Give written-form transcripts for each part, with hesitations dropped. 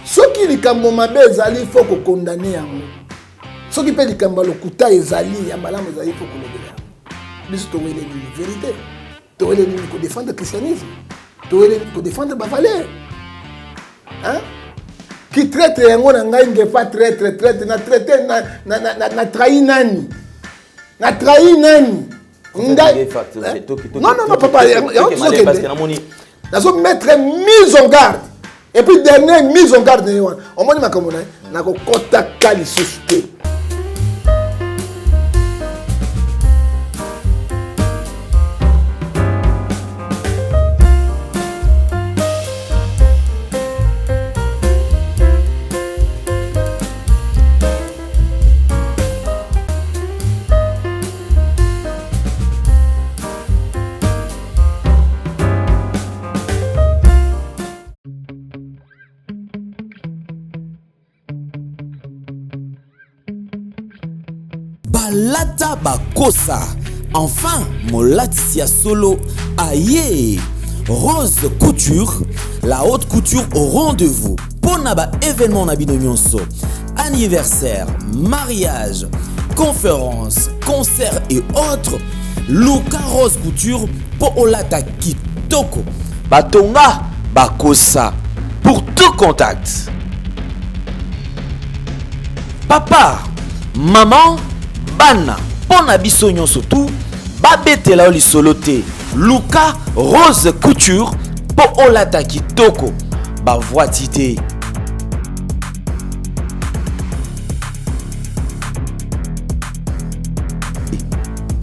Soki likambo mabe ezali il faut ko condamner yango. Soki pe likambo lokuta ezali ya malamu ezali il faut ko lobela. Biso to wele ni vérité. To wele ni ko défendre le christianisme. To wele ko défendre ba valeur. Hein? Qui traite yango na ngai nge pas traite na traité na trahi nani? Na trahi nani? Non, papa, parce que nous avons mettre mise en garde. Et puis, dernière mise en garde, on m'a dit que nous avons contacté les sociétés. Balata bakosa. Enfin, Molatia Solo. Aïe. Rose Couture. La haute couture au rendez-vous. Ponaba événement Nabino Nyonso. Anniversaire, mariage, conférence, concert et autres. Luka Rose Couture. Po Olata Kitoko. Batonga bakosa. Pour tout contact. Papa, maman, bana, pona biso nyonso tout, babetela oli solote, Luka Rose Couture, po olata kitoko, ba voitité.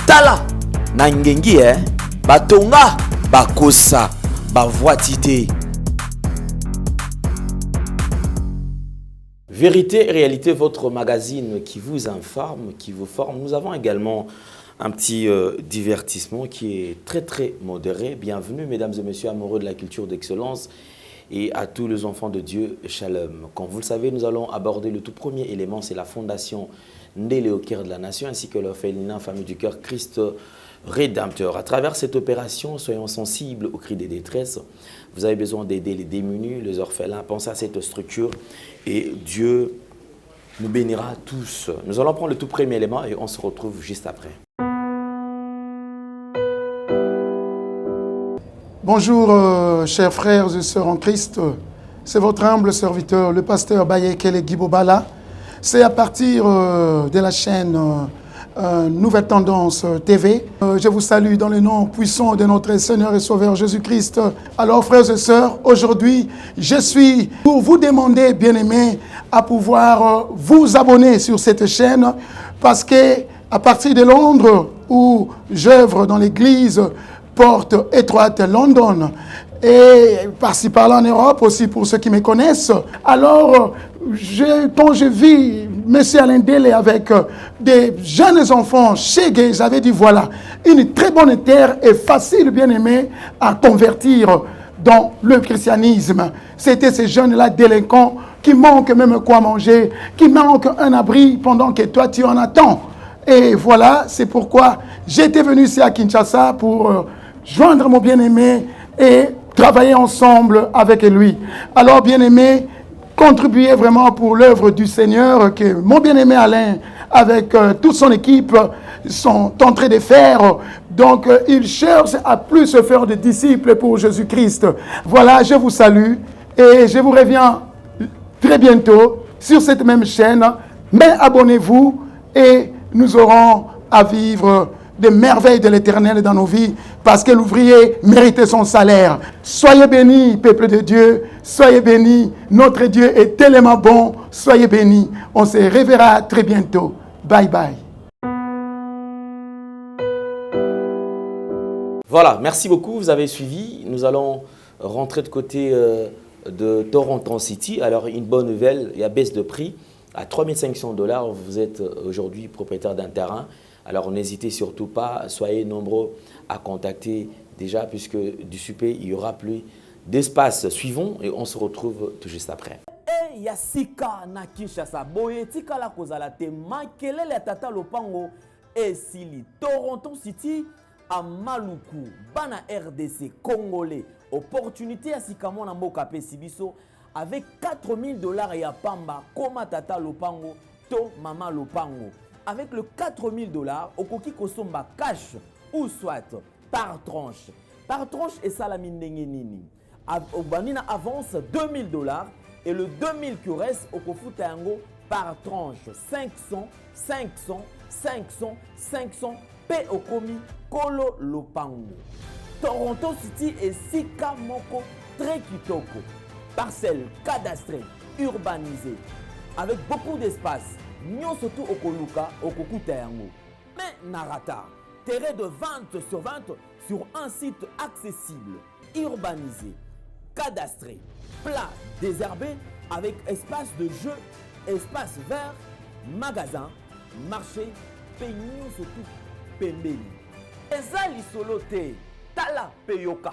Tala, na ngengi batonga, bakosa, ba voitité. Vérité et réalité, votre magazine qui vous informe, qui vous forme. Nous avons également un petit divertissement qui est très très modéré. Bienvenue mesdames et messieurs amoureux de la culture d'excellence et à tous les enfants de Dieu, Shalom. Comme vous le savez, nous allons aborder le tout premier élément, c'est la fondation Ndélé au cœur de la nation ainsi que l'orphelinat Famille du Cœur Christ Rédempteur. À travers cette opération, soyons sensibles aux cris des détresses. Vous avez besoin d'aider les démunis, les orphelins. Pensez à cette structure et Dieu nous bénira tous. Nous allons prendre le tout premier élément et on se retrouve juste après. Bonjour chers frères et sœurs en Christ. C'est votre humble serviteur, le pasteur Bayekele Guibobala. C'est à partir de la chaîne Nouvelle Tendance TV. Je vous salue dans le nom puissant de notre Seigneur et Sauveur Jésus-Christ. Alors frères et sœurs, aujourd'hui, je suis pour vous demander, bien-aimés, à pouvoir vous abonner sur cette chaîne parce que à partir de Londres, où j'œuvre dans l'église Porte Étroite London, et par-ci par-là en Europe aussi pour ceux qui me connaissent. Alors, quand je vis M. Alain Délé avec des jeunes enfants chez Gay, j'avais dit voilà, une très bonne terre et facile, bien aimé, à convertir dans le christianisme. C'était ces jeunes-là délinquants qui manquent même quoi manger, qui manquent un abri pendant que toi tu en attends. Et voilà, c'est pourquoi j'étais venu ici à Kinshasa pour joindre mon bien-aimé et travailler ensemble avec lui. Alors, bien-aimé, contribuez vraiment pour l'œuvre du Seigneur que mon bien-aimé Alain, avec toute son équipe, sont en train de faire. Donc, il cherche à plus se faire de disciples pour Jésus-Christ. Voilà, je vous salue et je vous reviens très bientôt sur cette même chaîne. Mais abonnez-vous et nous aurons à vivre des merveilles de l'Éternel dans nos vies, parce que l'ouvrier mérite son salaire. Soyez bénis, peuple de Dieu, soyez bénis, notre Dieu est tellement bon, soyez bénis. On se reverra très bientôt. Bye bye. Voilà, merci beaucoup, vous avez suivi. Nous allons rentrer de côté de Toronto City. Alors, une bonne nouvelle, il y a baisse de prix. À 3 500 $, vous êtes aujourd'hui propriétaire d'un terrain. Alors n'hésitez surtout pas, soyez nombreux à contacter déjà puisque du super il y aura plus d'espace. Suivons et on se retrouve tout juste après. Yasika na Kinshasa boye tikala kozala te makelele tata lopango esili Toronto City à Maluku bana RDC congolais opportunité ya sikamona mboka pe sibiso avec 4000 $ ya pamba, koma tata lopango, to mama lopango. Avec le 4000 $, okoki kosomba cash ou soit par tranche. Par tranche et salamine nini. Obanina avance 2000 $ et le 2000 qui reste okofuta yango par tranche 500, 500, 500, 500 pe okomi kolo lopango. Toronto City et Sika Moko très kitoko. Parcelle cadastrée, urbanisée, avec beaucoup d'espace. Nyon surtout okoluka okokuta yango. Mais narata, terrain de vente sur un site accessible, urbanisé, cadastré, plat, désherbé, avec espace de jeu, espace vert, magasin, marché, peignon surtout pembeli. Eza lisolo te, tala peyoka.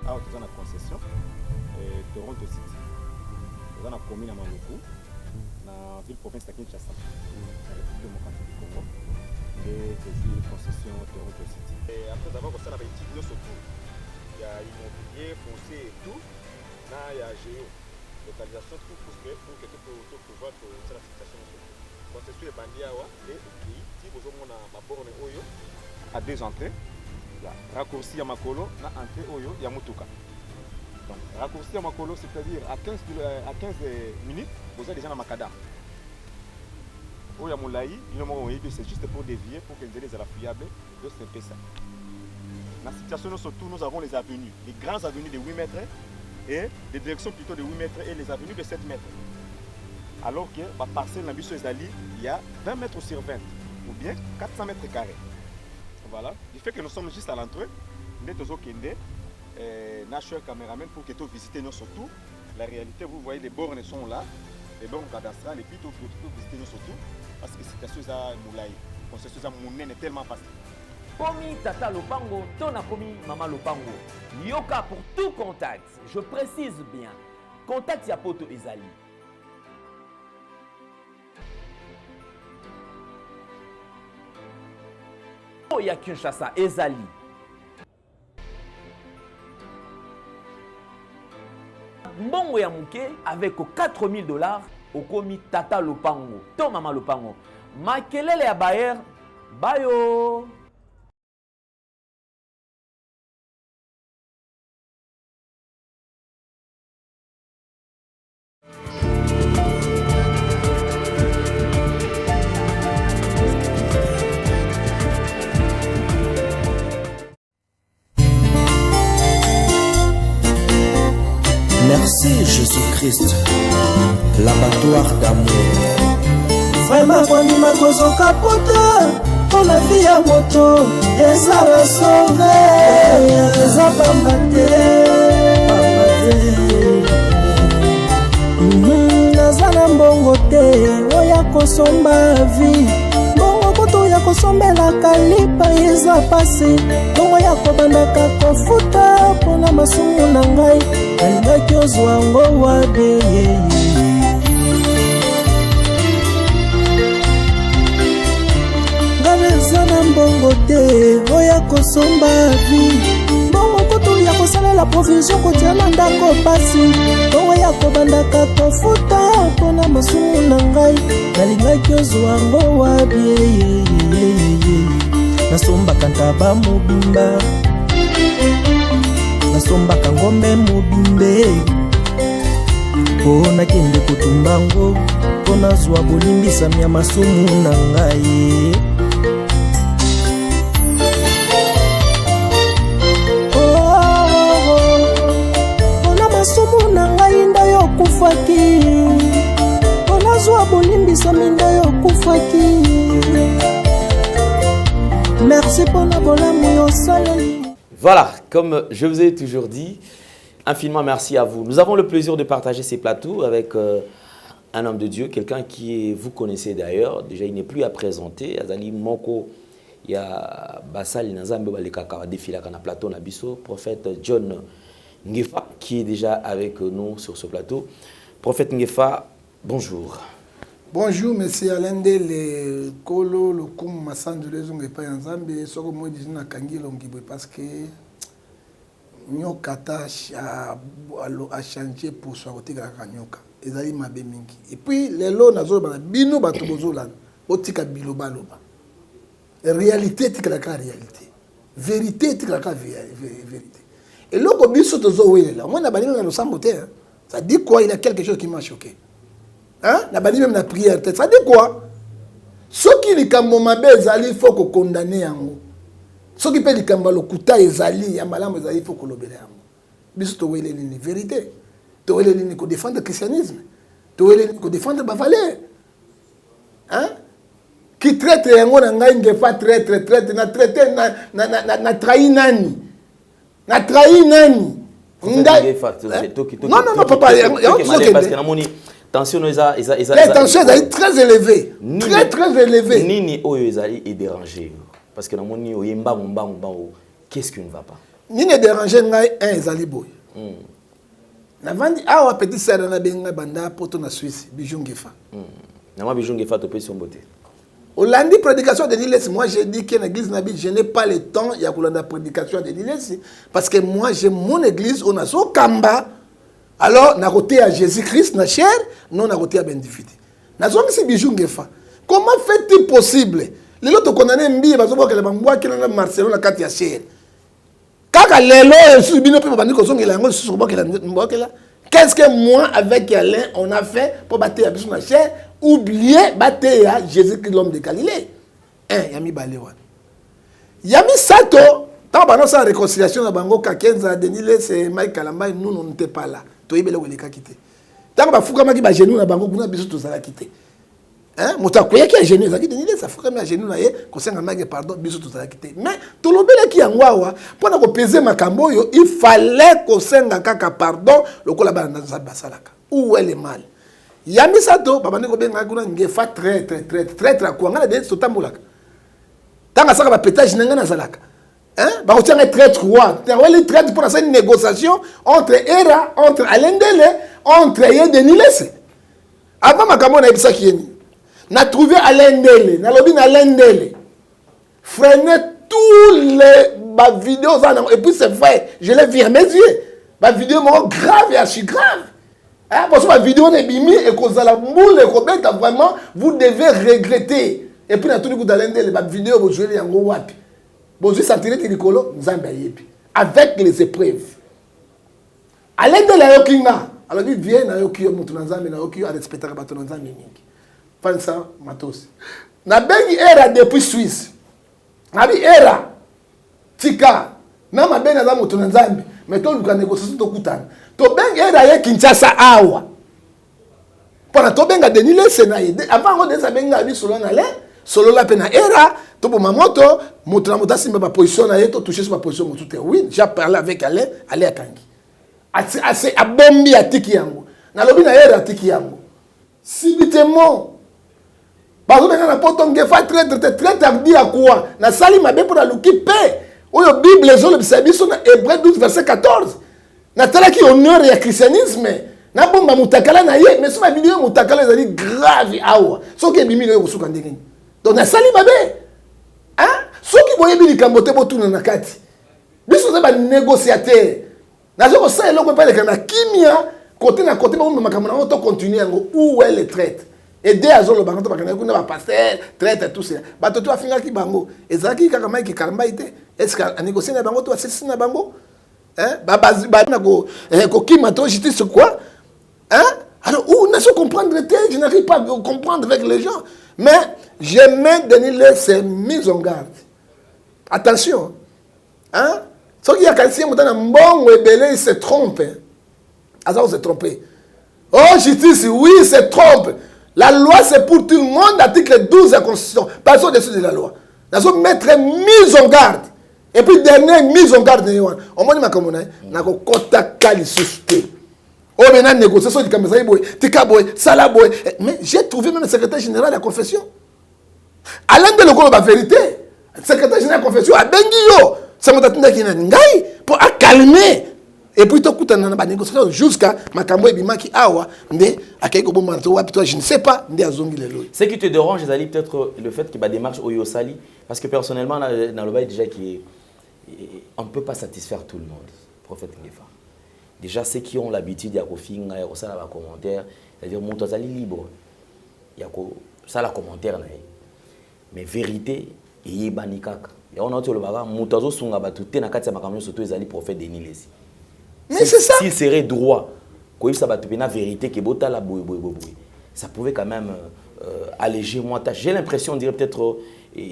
Ah, tu as une concession, Toronto City. Tu as une commune à Maloko, dans la ville province de Kinshasa, dans la République démocratique du Congo. Et une concession Toronto City. Et après avoir fait la petite vidéo surtout, il y a immobilier, foncier et tout. Là, il y a géo, localisation, tout pour que tu puisses pouvoir la situation. Concession est bandit et si vous avez ma borne Oyo, à 2 entrées. Raccourci à Makolo, na entrée Oyo, il y a Mutuka. Donc, raccourci à Makolo, c'est-à-dire à 15 minutes, vous êtes déjà dans Makada. Oyo Moulaï, c'est juste pour dévier, pour que les ailes soient fiables, de c'est ça. La situation, surtout, nous avons les avenues, les grandes avenues de 8 mètres et des directions plutôt de 8 mètres et les avenues de 7 mètres. Alors que la parcelle dans Bissau Ezali, il y a 20 mètres sur 20, ou bien 400 mètres carrés. Voilà. Du fait que nous sommes juste à l'entrée, nous sommes au caméraman pour que tu visites nous surtout. La réalité, vous voyez, les bornes sont là, les bornes cadastrales, et puis tu peux visiter nous surtout, parce que c'est quelque chose à Moulaï. C'est quelque chose à Mounen est tellement facile. Komi tata lopango, tona komi mama lopango. Yoka pour tout contact, je précise bien. Contact ya poto ezali. Ya Kinshasa ezali. Mbongo ya muke avec 4000 $, okomi tata lopango, to mama lopango. Makelele ya bayer, bayo. Merci Jésus-Christ, l'abattoir d'amour. Vraiment kondima kozoka poto pour la vie à moto. Eza la sauve, eza pambate. Nazala mbongo te, oya kosomba vie. Mbongo koto ya kosombela kalipa eza pasi. Mbongo ya kobandaka kofuta pona masumu na ngai. Nalingaki ozwa ngo wabe. Ngabezana mbongo te, oya kosomba vie. Mbongo koto ya kosalela provision kotia na ndako pasi. Mbongo ya kobandaka kofuta pona masumu na ngai. Nalingaki ozwa ngo wabe. Nasombaka ntaba mobimba, nasombaka ngombe mobimbe, mpo nakende kotumba ngo, mpo nazwa bolimbisami ya masumu na ngai. Mpona masumu na ngai nda yo kufaki, mpo nazwa bolimbisami nda yo kufaki. Merci pour la bonne au soleil. Voilà, comme je vous ai toujours dit, infiniment merci à vous. Nous avons le plaisir de partager ces plateaux avec un homme de Dieu, quelqu'un qui vous connaissez d'ailleurs. Déjà, il n'est plus à présenter. Azali Moko, il y a Basali Nazambe Balekaka défilé na plateau Nabiso, prophète John Ngefa qui est déjà avec nous sur ce plateau. Prophète Ngefa, bonjour. Bonjour, monsieur Alain le Kolo, le Koum, Massan de l'Ezong et Payanzambe, Soro Moïdizina Kangi Longibo, parce que nyoka ta a changé pour soi kotikaka nyoka ezali mabe mingi et puis lelo nazoloba bino bato bozolanda otika biloba loba réalité tikalaka réalité vérité tikalaka vérité et loko biso tozowelela moi na balinga na losambo te ça dit quoi? Il y a quelque chose qui m'a choqué. Hein? Na bani même la prière ça dit quoi? Ce qui likambo mabe ezali il faut qu'on condamne yango. Ce qui peut likambo lokuta ezali ya malamu ezali il faut qu'on lobele yango. Biso towelela ni vérité. Towelela ni ko défendre le christianisme. Towelela ni ko défendre ba valeur. Hein? Qui traite yango na ngai ngefa traite na traité na trahi nani? Na trahi nani? Non, papa, parce que la tension est très élevée. Très élevée. Nini oyo ezali est dérangé parce que la moni oyemba qu'est-ce qui ne va pas? Nini est dérangé ngai un ezali boy. Na vandi awa petit sœur na benga banda poto na Suisse bijungefa. Na ma bijungefa to pe son beauté. Au lundi prédication de Niles, moi j'ai dit que l'église Nabi, je n'ai pas le temps, il y a la prédication de Niles, parce que moi j'ai mon église, on a son kamba, alors on a côté à Jésus-Christ, na chair, non on a côté à Bendifiti. Na zone si bijou ngefa. Comment fait-il possible? Les autres condamnés mbi, parce que les bambouas qui ont Marcelo la carte ya chair. Kaka lelo, je suis bien au bandi ko zongi la ngo sur boka la. Qu'est-ce que moi avec Alain on a fait pour battre à biso na chair? Oubliez battre à Jésus-Christ l'homme de Galilée. Yami Balewan. Yami Sato, tant que nous avons réconciliation à Bango Kakenza, Denile, c'est Mike Kalamba, nous n'étions pas là. Tu es belle ou les quitté. Tant que Fouka m'a dit que genou à Bango, nous avons tous à quitté. Hein? Mouta Koya qui a genou, ça dit Denile, ça Fouka m'a genou là, conseil à Mike, pardon, bisous tous à quitté. Mais tout le bel qui en wawa, pour nous peser ma cambo, il fallait conseil à Kaka, pardon, le collabore dans sa basalaka. Où est le mal? Yami Sato, papa ne kobe ngakuna ngefa très quoi ngana de sotamulaka. Tanga saka ba pétage nangana zalaka. Hein? Ba kotianga traître roi. Taweli traître pour une négociation entre Era, entre Alendele, entre Yedenilese. Avant makambo na ibisa kieni. Na trouvé Alendele, na lobi na Alendele. Freiner tous les ba vidéos et puis c'est vrai, je l'ai vu à mes yeux. Ba vidéo grave et archi grave. Parce que la vidéo est bimi et que la boule est vraiment, vous devez regretter. Et puis, tout le coup, dans la vidéo, vous jouez en gros wapi. Vous jouez sentir que Nicolo, vous avez avec les épreuves. À l'aide de la Yokinga, alors il vient à Yokio, Moutounazam, et à Yokio, à respecter la Batonazam. Fansa, Matos. Na bengi era depuis Suisse. Nabi era, Tika, Nama Benazam, Moutounazam, mais tout le cas, négociation de Koutan. Tobenga era Kinshasa awa. Pour tobenga denile senaï. Avant on des abenga bi solo na le, solo la pena era, to bo mamoto, moto na motasi ma position na yeto toucher sur ma position moto te. Oui, j'ai parlé avec Ale akangi. Assez abombi atiki yango. Na lobi na era atiki yango. Subitement. Bazo benga na poto ngefa très tardi à quoi? Na sali mabe pour la luki pe. Oyo Bible zo le bisabiso na Hébreux 12 verset 14. Natala qui honneur et christianisme na bomba mutakala na ye mais sur ma vidéo mutakala ezali grave awa soki bimi le kusuka ndenge donc na sali mabe hein soki boye bili kambote botuna na kati biso za ba négociateur na zo ça eloko pa le kana kimia côté na côté bomba makambo na to continuer ngo où est le traite aider azolo bango to bakana kuna ba pasteur traite tout ça ba to afinga ki bango ezaki kaka mai ki karamba ite est-ce que négocier na bango to asisi na bango. Hein? Justice quoi? Hein? Alors, où ne se comprendre, je n'arrive pas à comprendre avec les gens. Mais j'aimais donner ces mises en garde. Attention. Hein? Ce qui y a quelqu'un qui bon il se trompe. Alors, on s'est trompé. Oh, justice, oui, il se trompe. La loi, c'est pour tout le monde, article 12 de la Constitution. Pas au-dessus de la loi. Nous allons mettre mise en garde. Et puis, dernière mise en garde, on m'a dit que nous avons contacté suspendu. Oh, maintenant, négociation, mais j'ai trouvé même le secrétaire général de la confession. Alain de Lokolo, la vérité, le secrétaire général de la confession a Bengio. Ça m'a dit pour calmer. Et puis, tout le monde a négocié jusqu'à Makambo et Bimaki Awa, mais à quelques moments, je ne sais pas, ce qui te dérange, Zali, peut-être le fait qu'il y ait des démarches au Yosali, parce que personnellement, dans le bail déjà qui est. On ne peut pas satisfaire tout le monde. prophète Ngefa. Déjà, ceux qui ont l'habitude, il y a ça dans les commentaires, c'est-à-dire, mon toit libre. Il y a ça la commentaire. Mais vérité, il y a banikaka. Il y a un autre baga, mon toit sunga batute na kati ya makamyo surtout les prophètes Denis Lesi. Mais c'est ça. S'il serait droit, quoi ça batute na vérité que bota la boy. Ça pouvait quand même alléger moi tâche. J'ai l'impression, on dirait peut-être,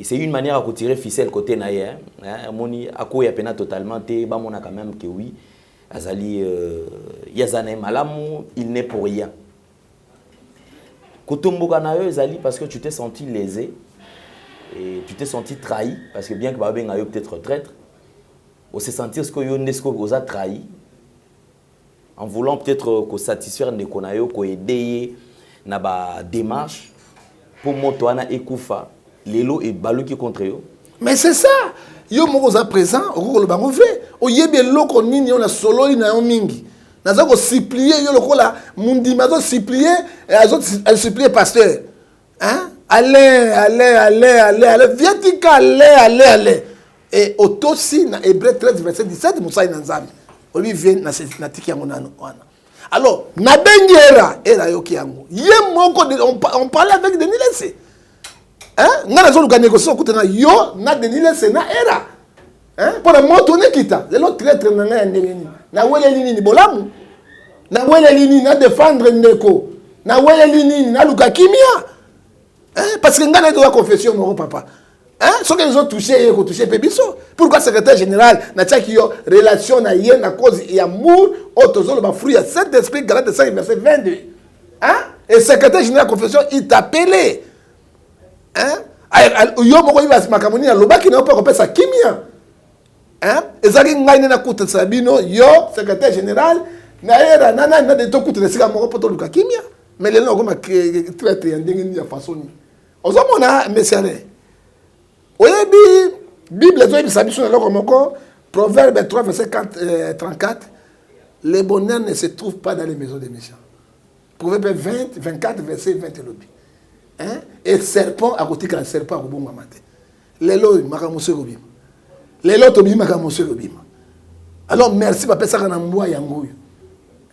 c'est une manière à tirer ficelle côté naïe. Moni à quoi il y a peine totalement, bah mon a quand même que oui, Azali Yazane Malamu, il n'est pour rien. Kotomboka naïe Azali parce que tu t'es senti lésé et tu t'es senti trahi parce que bien que Babé naïe peut-être traître, on s'est senti ce que Yonesco vous a trahi en voulant peut-être satisfaire des konayo, ko aider na ba démarche pour motoana ekufa lelo et baluki contre yo. Mais c'est ça. Yo moko za présent okolo bango fait. Oyebe loko nini on a solo ina yo mingi. Naza ko supplier yo lokola mundi mazo supplier et azot supplier pasteur. Hein? Allez. Viens allez. Et autosi na Hébreux 13 verset 17 Moussa ina nzambe. Oli vient na tiki yango nano wana. Alors, na bengera era yoki yango. Ye moko on parlait avec Denis Lessé. Hein? Ngana zo luka négocier okutana yo na Denis Lessé na era. Hein? Pour la moto ne kita. Le lot traître na nga ndengeni. Na wele lini ni bolamu. Na wele lini na défendre ndeko. Na wele lini na luka kimia. Hein? Parce que ngana doit confession mon papa. Hein? Ceux qui ont touché, ils ont touché Pébiso. Pourquoi secrétaire général n'a pas eu relation à yé, na cause et amour, autozolo, ba fruit à cet esprit, Galates 5, verset 22. Hein? Et secrétaire général de confession, il t'a appelé. Hein? Yo moko iba makamoni na loba ki na pas kopesa kimia. Hein? Ezaki ngai na kuta sabino yo secrétaire général na era nana na de to kuta sika moko poto luka kimia. Mais les gens comme traite ndenge ni ya façon ni. Ozomona messieurs. Oyebi Bible zoyebi sabiso na loko moko Proverbe 3 verset 34 le bonheur ne se trouve pas dans les maisons des méchants. Proverbe 24 verset 20 lobi. Hein? Et serpent à côté quand serpent à bon matin. Lelo makamose robima. Lelo to bi makamose robima. Alors merci papa ça na mbwa yango.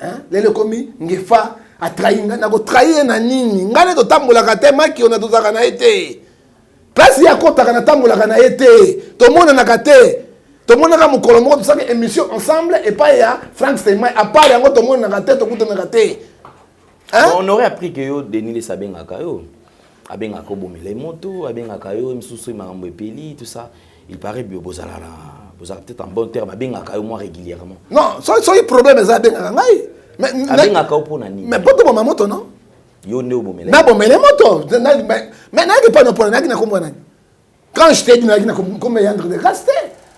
Hein? Lelo komi ngefa a trahir na ko trahir na nini? Ngane to tambola ka tema ki ona to zaka na été. Place ya kota kana tambola kana été. To mona na kate. To mona ka mukolo moko ça émission ensemble et pas ya Frank Steinmeier à part yango to mona na kate to kuta na kate. Hein? On aurait appris que yo Denis les Sabengaka yo. Abengaka bomela moto, abengaka yo misusu makambo epeli tout ça. Il paraît bio bozala peut-être en bon terme abengaka yo moi régulièrement. Non, so problème ça abengaka ngai. Mais abengaka pour nani? Mais poto ba moto non? Yo ne bomela. Na bomela moto. Mais na pas no pour nani na kombo nani. Quand je t'ai dit na comme Yandre de Casté,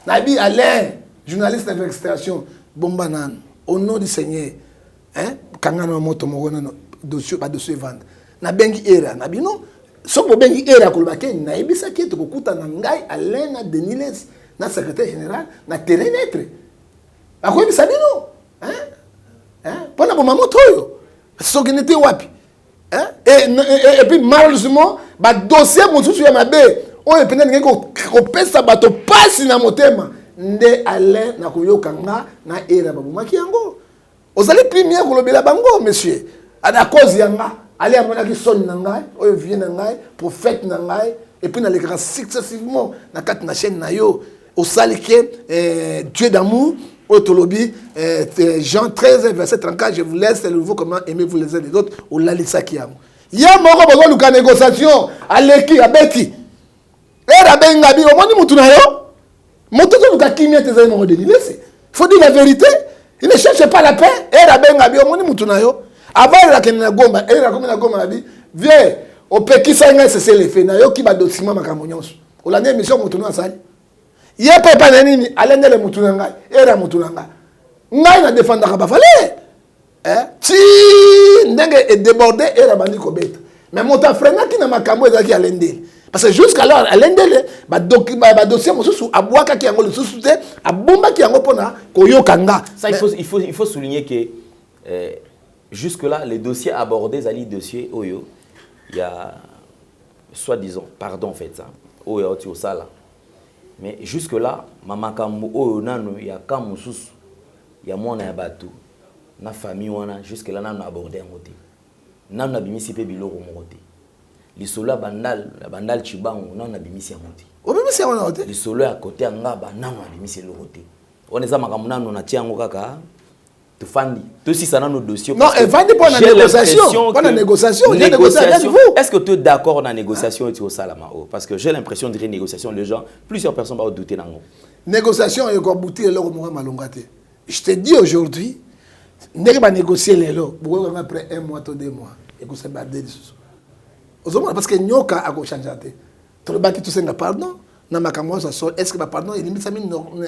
na bi Alain, journaliste d'investigation, bomba nan au nom du Seigneur. Hein? Kangana moto mo na dossier pas dossier vendre. Na bengi era na bi non. Soko bengi era ko lobake na ebisa ki to kokuta na ngai Alain na Denis na secrétaire général na terrain d'être. Ako ebisa bino. Hein? Pona bo mamoto yo. Soko n'était wapi. Hein? Et puis malheureusement ba dossier mosusu ya mabe oyo pena ngeke ko pesa bato pasi na motema nde Alain na koyokanga na era babumaki yango. Ozali premier ko lobela bango monsieur. À cause yanga allez à mon avis son nangai oyo vient nangai prophète nangai et puis na les successivement na quatre na chaîne na yo au salike Dieu d'amour Otolobi Jean 13 verset 34 je vous laisse le nouveau comment aimez-vous les uns les autres au lalisa kiam ya moko besoin luka négociation aleki abeti era benga bi omoni mutu na yo moto to luka kimia tes amis de laisser faut dire la vérité il ne cherche pas la paix era benga bi omoni mutu na yo avant la kenna gomba era comme na gomba bi viens au pekisa nga c'est le fait na yo ki ba document makambo nyonso olande émission mutu na sali ye papa na nini alende le mutu na ngai era mutu na ngai na défendre ba fallait ti ndenge est débordé era bandi ko beta mais monta frena ki na makambo ezaki alende parce que jusqu'à l'heure alende le ba dossier mosusu abwaka ki yango le susu te abomba ki yango pona koyokanga ça il faut souligner que jusque-là, les dossiers abordés, les dossiers Oyo, il y a, soi-disant, pardon en fait, ça, Oyo, tu ça là. Mais jusque-là, Maman Kamou, Oyo, Nano, il y a Kamoussous, ya mwana ya bato na famille wana jusque là nanu abordé yango te nanu nabimisi mpe biloko moko te lisolo ya bandal chibango nanu nabimisi yango te obimisi yango na te lisolo ya kote ya ngaba nanu nabimisi eloko te wana eza makambo nanu natia yango kaka tofandi tosisa nanu dossier non evandi pour la négociation pour la négociation est-ce que tu es d'accord na négociation tu au salama parce que j'ai l'impression de négociation les gens plusieurs personnes vont douter nango négociation et ko aboutir eloko moko malonga te je te dis aujourd'hui ndenge ba négocier lelo boko après 1 mois to 2 mois et ko se bader lisusu ozomona parce que nyoka ako changer te to le baki tout senga pardon na makambo ça sol est-ce que ba pardon il limite ça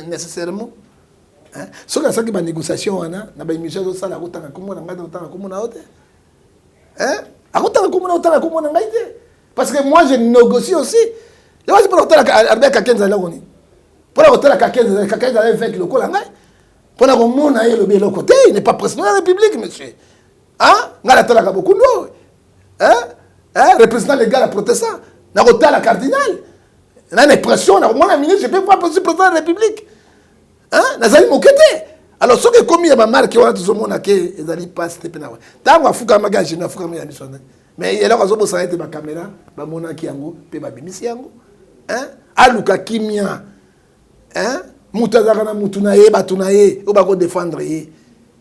nécessairement hein so ka saki ba négociation wana na ba émission zo sala kotanga komona ngata kotanga komona ote hein akotanga komona ngaite parce que moi je négocie aussi je vais pas otala avec quelqu'un za loni pour la otala quelqu'un za avec le kola ngai pour la komona ye le bien le côté il n'est pas président de la République monsieur hein ngala tala ka beaucoup ndo hein représentant légal protestant na otala cardinal na une pression na moi ministre je peux pas président de la République hein nazali mokete alors ce que comme il y a ma marque on a tout ce monde que ezali passe te pena tango afuka magaji na afuka ya misona mais il y a là zo ça été ma caméra ba mona ki yango pe ba bimisi yango hein aluka kimia hein mutazaka na mutuna ye batuna ye o ba ko défendre ye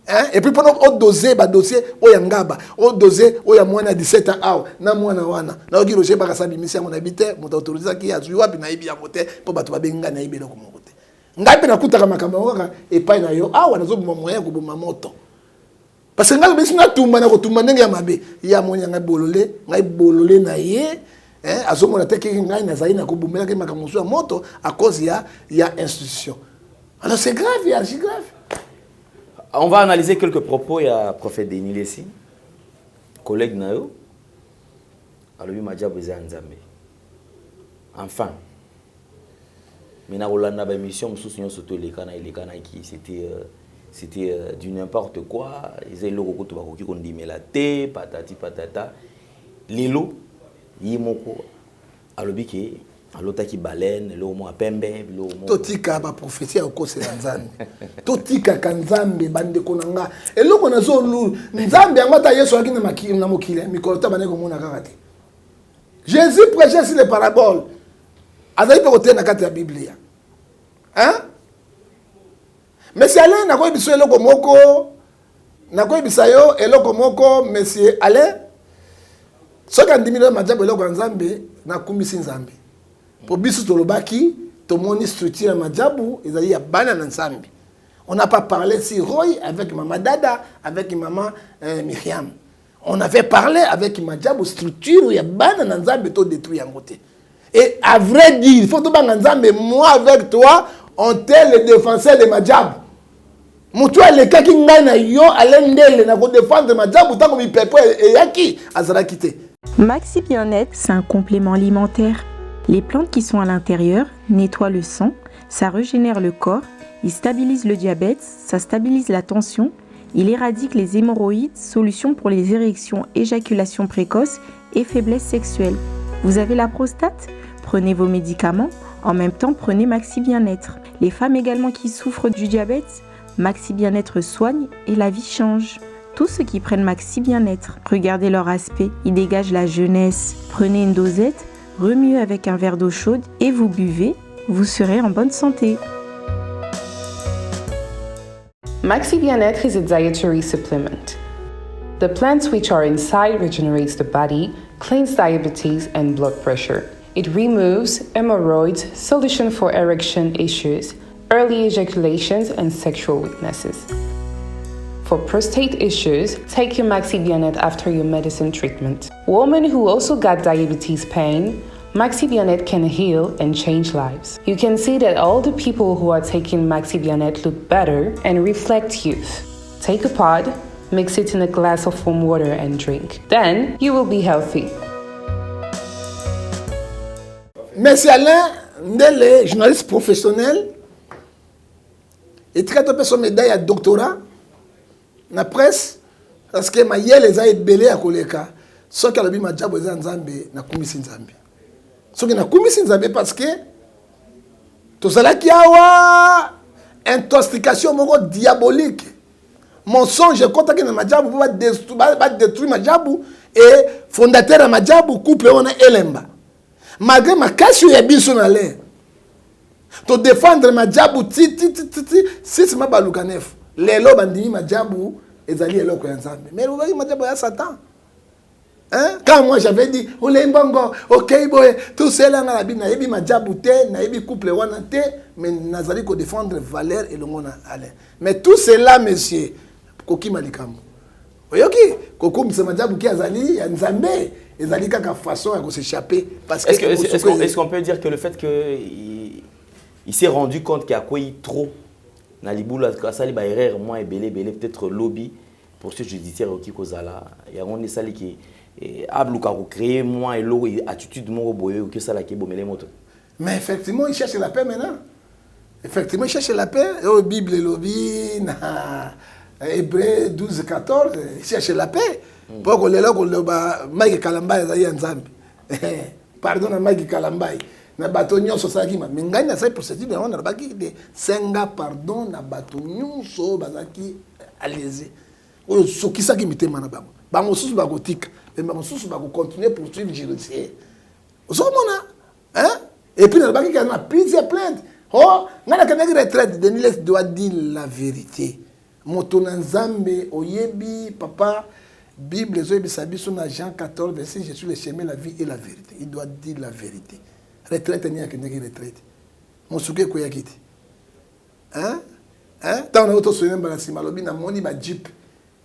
hein et puis pendant au dossier ba dossier o ya ngaba o dossier o ya mwana 17 ans na mwana wana na oki rocher ba ka sa bimisi yango na bité muta autoriser ki ya zuwa bi na ibi yango te po bato ba benga na ibi loko moko te ngai pe nakutaka makambo waka epai na yo awa nazoboma moyen koboma moto parce que ngai bisi natumba na kotumba ndenge ya mabe ya monya ngai bolole na ye azomona te ke ngai nazali na kobomela ke makambo ya moto à cause ya institution alors c'est grave et archi grave. On va analyser quelques propos. Il y a prophète Denis Lessi, collègue Nayo, alobi Madjabou Nzambe. Enfin, mais Rolanda ba émission mususu surtout les kana qui c'était du n'importe quoi, ils étaient loko to bakoki kondimela te patati patata. Lelo yimoko alobi ke alota ki baleine lo mo pembe lo mo totika ba prophétie au kose nzambe totika kanzambe bande konanga eloko nazo lu nzambe angata yesu akina na mokile mikolota baneko mona kakati Jésus prêchait sur les paraboles azali pe kote na kati ya Biblia hein monsieur Alain na ko biso eloko moko na ko bisayo eloko moko monsieur Alain soka ndimilo Madjabou eloko nzambe na kumbisi nzambe pour biso tolobaki tomoni structure Madjabou ezali ya bana na nzambe. On n'a pas parlé si Roy avec maman Dada avec maman Myriam. On avait parlé avec Madjabou structure ya bana na nzambe to détruire en côté. Et à vrai dire, il faut to banga nzambe moi avec toi on était le défenseur de Madjabou. Mutua le kaki ngai na yo alendele na ko défendre Madjabou tant comme pepo et yaki azara quitté. Maxi Bien-être, c'est un complément alimentaire. Les plantes qui sont à l'intérieur nettoient le sang, ça régénère le corps, il stabilise le diabète, ça stabilise la tension, il éradique les hémorroïdes, solution pour les érections, éjaculation précoce et faiblesse sexuelle. Vous avez la prostate? Prenez vos médicaments, en même temps prenez Maxi Bien-être. Les femmes également qui souffrent du diabète, Maxi Bien-être soigne et la vie change. Tous ceux qui prennent Maxi Bien-être, regardez leur aspect, ils dégagent la jeunesse. Prenez une dosette, remuez avec un verre d'eau chaude et vous buvez, vous serez en bonne santé. Maxi Bien-être is a dietary supplement. The plants which are inside regenerates the body, cleans diabetes and blood pressure. It removes hemorrhoids, solution for erection issues, early ejaculations and sexual weaknesses. For prostate issues, take your Maxi Bien-être after your medicine treatment. Women who also got diabetes pain, Maxi Bien-être can heal and change lives. You can see that all the people who are taking Maxi Bien-être look better and reflect youth. Take a pod, mix it in a glass of warm water and drink. Then you will be healthy. Monsieur Alain Ndele, journaliste professionnel, et très tôt son médaille à doctorat. Na presse parce que mayele eza ebele ya koleka soki alobi Madjabou eza nzambe na kumisi nzambe soki na kumisi nzambe parce que tozalaki awa intoxication moko diabolique. Mensonge kotaki na majabu ba détruire majabu et fondateur ya majabu couple on elemba. Malgré ma casse ya biso na l'air. To défendre majabu ti si ma baluka nef. Lelo bandimi majabu ezali eloko ya Nzambe. Mais le majabu ya Satan. Hein? Quand moi j'avais dit, on est bongo, ok boy, tout cela dans la Bible, naïbi madjabouté, naïbi couple wanate, mais nazali ko défendre valeur et le monde allait. Mais tout cela, monsieur, koki malikam. Oyoki, koko mse madjabouki azali, ya Nzambe, ezali kaka façon à s'échapper. Parce que est-ce qu'on peut dire que le fait que il s'est rendu compte qu'il y a quoi trop, na liboula, sali ba erreur, moi et belé, peut-être lobby, pour ce judiciaire qui kozala, il y a un sali qui abluka ko créer moi et l'eau attitude mon boyo que ça la qui bomele moto. Mais effectivement il cherche la paix maintenant. Effectivement il cherche la paix. Au Bible lobby na Hébreux 12-14 il cherche la paix. Pour que les là ko ba Mike Kalamba ya Nzambe. Pardon na Mike Kalamba. Na bato nyonso ça qui ma ngani na ça procédure on a baki de senga pardon na bato nyonso bazaki allez-y. O soki ça qui mitema na bango. Bango susu bagotika. Mais je vais continuer à poursuivre le judiciaire. Vous hein? Et puis, il y a plusieurs plaintes. Oh, il y a une retraite. Denis doit dire la vérité. Motonanzambe, Oyebi, papa, Bible, Jean 14, verset, je suis le chemin, la vie et la vérité. Il doit dire la vérité. Retraite, il n'y a qu'une retraite. Mon souké, quoi, il hein? Hein? Tant on a auto soigné, il y a un jeep.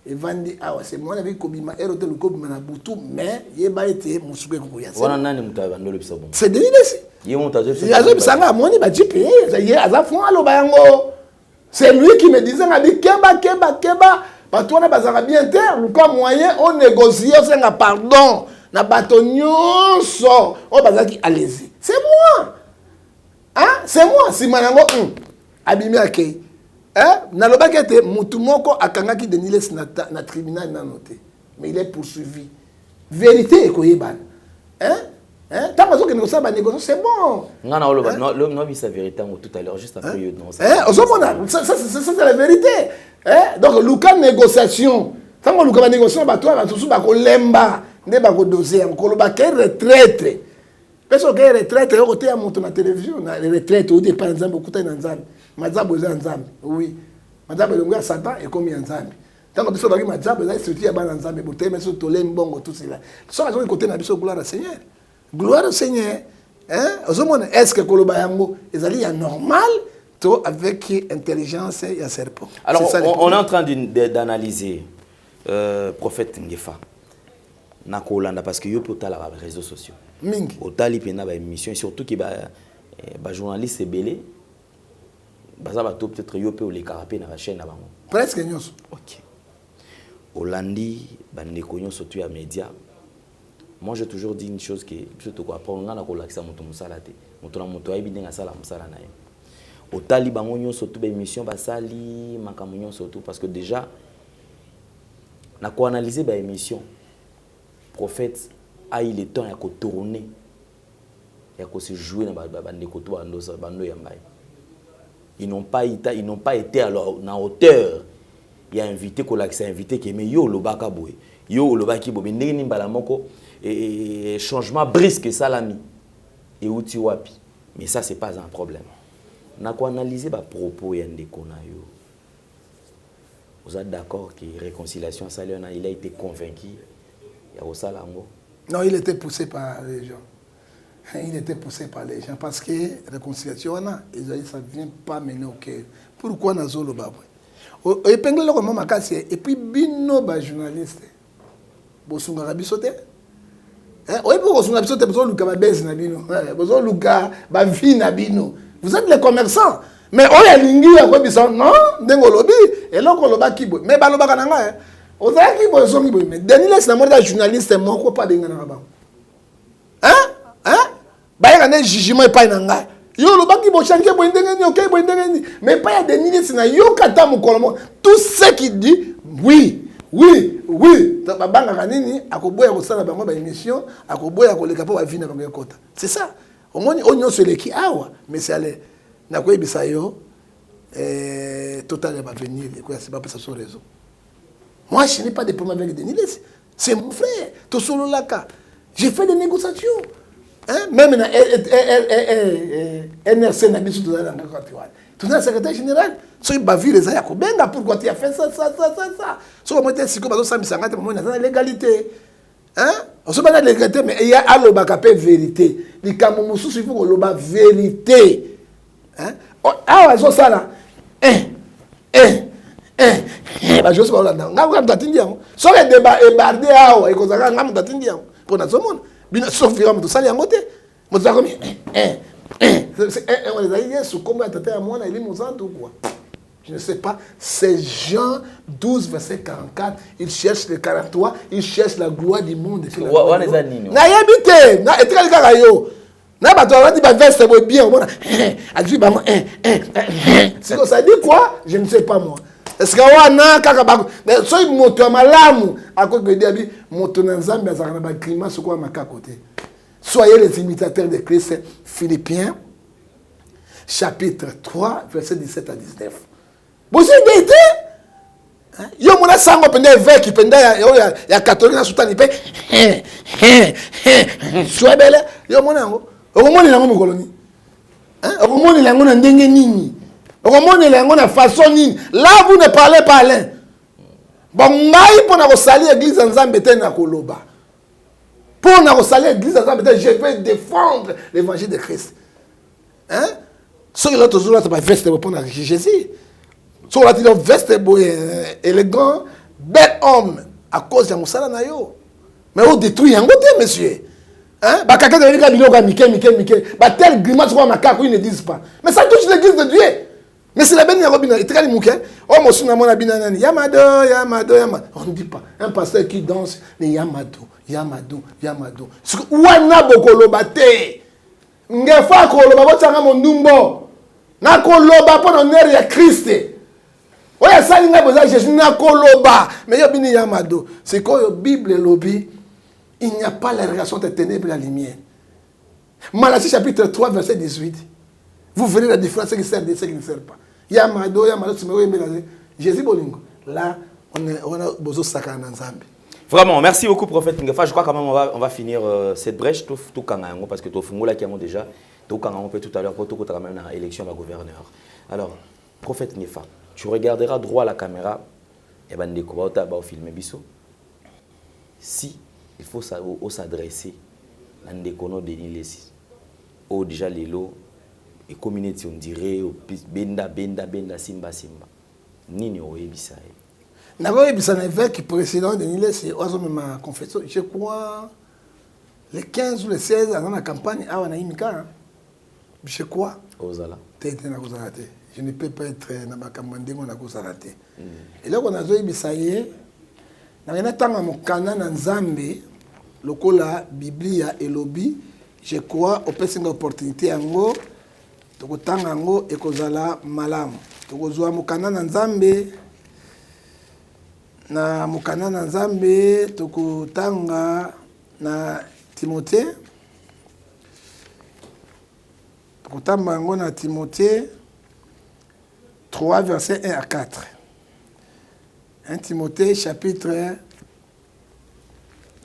Et vandi awa c'est moi avec kobima erote le kobima na butu mais yeba été musuke kuya wana nani mutaba ndolo bisa bon c'est Denilesi ye montazo yazo bisanga moni ba jipe ye azafu alo bayango c'est lui qui me disait ngabi keba bato wana bazanga bien terre luka moyen on négocie on senga pardon na bato nyonso o bazaki allez-y c'est moi hein c'est moi si manango abimi akei. Nalobaki ete mutu moko akangaki Denilesi na tribunal na noté mais il est poursuivi vérité ekoyebana tant que nous sommes négocier c'est bon ngana oloba no bi sa vérité tout à l'heure juste après non ça c'est la vérité donc luka négociation tant que luka négociation ba toi ba tusu ba ko lemba nde ba ko doser ko loba ke retraite personne ke retraite au côté à monter na télévision na retraite au départ Nzambe okuta na Nzambe Madjabo za Nzambe oui Madjabo longa Satan et comme Nzambe tant que biso baki Madjabo za structure ba Nzambe boté mais surtout lembongo tout cela ça va côté na biso gloire au Seigneur hein ozomona est-ce que koloba yango ezali ya normal to avec intelligence ya serpent. Alors on est en train d'analyser prophète Ngefa na kolanda parce que yo potala ba réseaux sociaux mingi otali pena ba émission surtout que ba journaliste belé baza bato peut-être yo pe o le carapé na chaîne na bango presque nyonso. OK Olandi bandeko nyonso tu ya média. Moi j'ai toujours dit une chose que surtout quoi pour ngana ko lakisa moto musala te moto na moto ayibi ndenga sala musala na ye otali bango nyonso tu ba émission basali makambo nyonso tu parce que déjà na ko analyser ba émission prophète a eu le temps ya ko tourner ya ko se jouer na bandeko to bando ya mbaye. Ils n'ont pas été alors na hauteur. Il y a invité ko lakisa invité que mais yo lobaka boy yo lobaki bo ndenge ni mbala moko et changement brusque salami et outi wapi mais ça c'est pas un problème. Na ko analyser ba propos ya ndeko na yo. Vous êtes d'accord que réconciliation saliona il a été convaincu ya osalango? Non, il était poussé par les gens. Il était poussé par les gens parce que réconciliation ça ne vient pas mener au cœur. Pourquoi nous avons le baboué? Et puis bino ba journaliste bosunga rabisote oui pour bosunga rabisote besoin luka ba base na bino besoin luka ba vie na bino. Vous êtes les commerçants mais on a lingi ya ko bisa non ndengo lobi et loko loba kibo mais ba loba kananga ozaki kibo so kibo mais Denilesi na mona journaliste moko pa bengana na ba ba ne jugement pas nanga yo lo baki bo change bo ndengeni OK bo ndengeni mais pas ya Denilesi na yo kata mukolomo tout ce qui dit oui ta banga kanini akoboya ko sala bango ba émission akoboya ko leka po ba vina bango kota c'est ça au moins onyo seleki awa mais c'est aller na ko ebisa yo Total va venir, c'est pas ça son réseau. Moi, je n'ai pas de problème avec Denis Less. C'est mon frère. Tosolo Laka. J'ai fait des négociations. Hein? Même NRC n'a tout le secrétaire général. Si tu as vu les Ayako, pourquoi tu as fait ça. Si tu as fait ça, légalité. Hein? On se bat la légalité, mais il y a la vérité. Il faut que la vérité. Hein? Ah, c'est ça là. Je suis là. Si le débat est bardé, pour notre monde, sauf que tout ça, il y a un côté. Je ne sais pas. C'est Jean 12, verset 44. Il cherche le 43. Il cherche la gloire du monde. C'est ça dit quoi? Je ne sais pas moi. Est-ce que wana kaka ba so moto malamu akoke diabi moto na nzambe azaka ba climat soko maka côté. Soyez les imitateurs de Christ. Philippiens chapitre 3 verset 17 à 19. Vous avez été yo mona sango pende évêque pende ya catholique na sultani pe soibele yo mona ngo okomoni nango mokoloni hein okomoni nango na ndenge nini. La façon nini. Là, vous ne parlez pas l'un. Bon, moi, pour nous saluer l'église en Zambété, pour nous saluer l'église en Zambété, je vais défendre l'évangile de Christ. Hein? Ceux qui ont toujours là, c'est pas veste pour répondre à Jésus. Ceux qui ont veste élégant, bel homme, à cause de Moussala Nayo. Mais on détruit un côté, monsieur. Hein? Bah, quelqu'un de Mikel. Bah, tel grimace, ils ne disent pas. Mais ça touche l'église de Dieu. Mais c'est la bonne robine, il traîne mouquin. Oh, mon son amon abina nani. Yamado. On ne dit pas. Un pasteur qui danse, les Yamado. Ouana bokoloba te. Ngefa koloba botanga mondumbo. Na koloba pour honneur ya Christ. Oya sali nga boza Jésus na koloba. Mais yo bini Yamado. C'est quoi la Bible lobby? Il n'y a pas la relation de ténèbres et la lumière. Malachie chapitre 3 verset 18. Vous verrez la différence, ce qui sert et ce qui ne sert pas. Yamado, Jésus Bolingo. Là, on a besoin de sakana ensemble. Vraiment, merci beaucoup, prophète Ngefa. Je crois quand même on va finir cette brèche tout parce que Tofungola qui a déjà tout peut tout à l'heure pour tout quand même dans l'élection de gouverneur. Alors, prophète Ngefa, tu regarderas droit à la caméra et ben découvrir au filmer biso. Si il faut s'adresser à Ndekono Denis Less, ou déjà les lots. Et communauté on dirait benda simba nini oebisa na oebisa na évêque président de Denis Less ozo ma confession je crois le 15 ou le 16 dans la campagne awa na imika je crois ozala tete na kozala te je ne peux pas être na makambo ndengo na kozala te et là on a oebisa ye na ina tanga mokana na nzambe lokola biblia elobi je crois opesinga opportunité yango tokotanga yango ekozala malamu tokozwa mokanda na nzambe tokotanga na Timothée tokotamba yango na Timothée 3 verset 1 à 4. 1 Timothée chapitre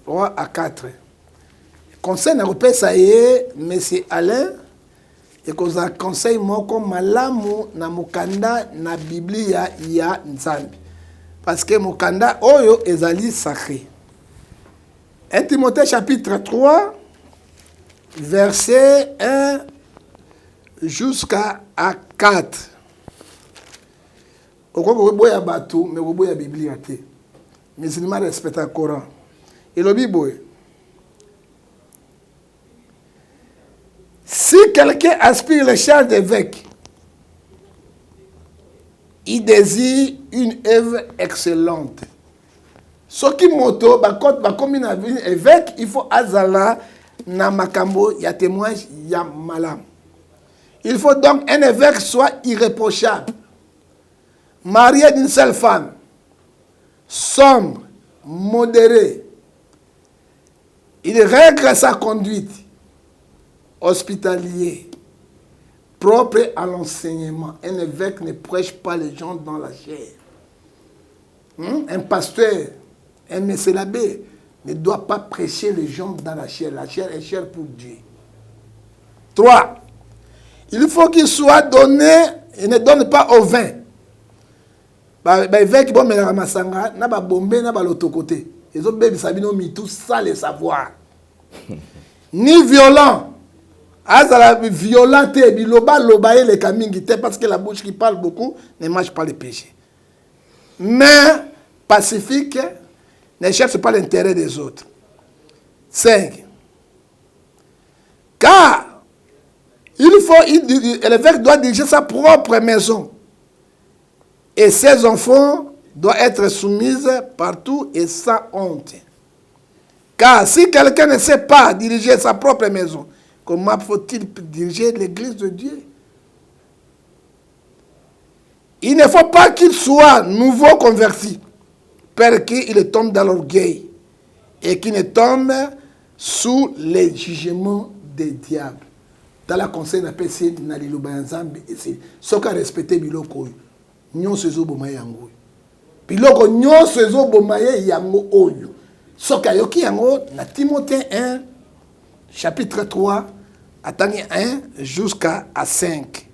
3 à 4. Conseil na kopesa ye monsieur Alain et qu'on a conseil moko malamu na mukanda na Biblia ya Nzambe parce que mukanda oyo ezali sacré. 1 Timothée chapitre 3 verset 1 jusqu'à 4. Oko boya bato mais boya Biblia te. Mais il m'a respecté le Coran. Et le Bible. Si quelqu'un aspire le charge d'évêque, il désire une œuvre excellente. Ce qui moto, comme une évêque, il faut azala na makambo, il y a témoignage, il y a malam. Il faut donc un évêque soit irréprochable, marié d'une seule femme, sombre, modéré. Il règle sa conduite, hospitalier, propre à l'enseignement. Un évêque ne prêche pas les gens dans la chair. Un pasteur, un messager l'abbé ne doit pas prêcher les gens dans la chair. La chair est chère pour Dieu. 3. Il faut qu'il soit donné, il ne donne pas au vin. Évêque, bon, mais la masanga, n'a pas bombé, n'a pas l'autre côté. Les autres bébés sabino mis tout ça les savoir. Ni violent. Azala violent, biloba, lobaye les kamingite, parce que la bouche qui parle beaucoup ne mange pas les péchés. Mais pacifique ne cherche pas l'intérêt des autres. 5. Car l'évêque doit diriger sa propre maison. Et ses enfants doivent être soumis partout et sans honte. Car si quelqu'un ne sait pas diriger sa propre maison, comment faut-il diriger l'église de Dieu? Il ne faut pas qu'il soit nouveau converti, pour qu'il tombe dans l'orgueil et qu'il ne tombe sous les jugements des diables. Dans la conseil d'appel, c'est Naliluba Nzambe, ce qu'a respecté Biloko. Nyon sezo bomaye yango. Biloko nyon sezo bomaye yango oyo. Ce qu'a yoki yango, na Timothée 1, chapitre 3, attendez 1 jusqu'à 5.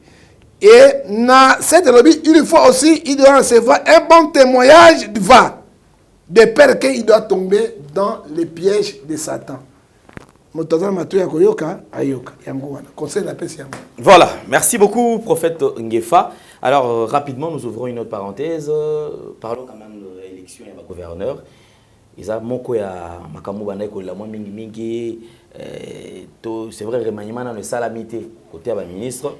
Et dans cette lobby, il faut aussi, il doit recevoir un bon témoignage du va, de peur qu'il doit tomber dans les pièges de Satan. Voilà, merci beaucoup, prophète Ngefa. Alors, rapidement, nous ouvrons une autre parenthèse. Parlons quand même de l'élection du gouverneur. C'est vrai, remaniement dans le salamité, côté de la ministre.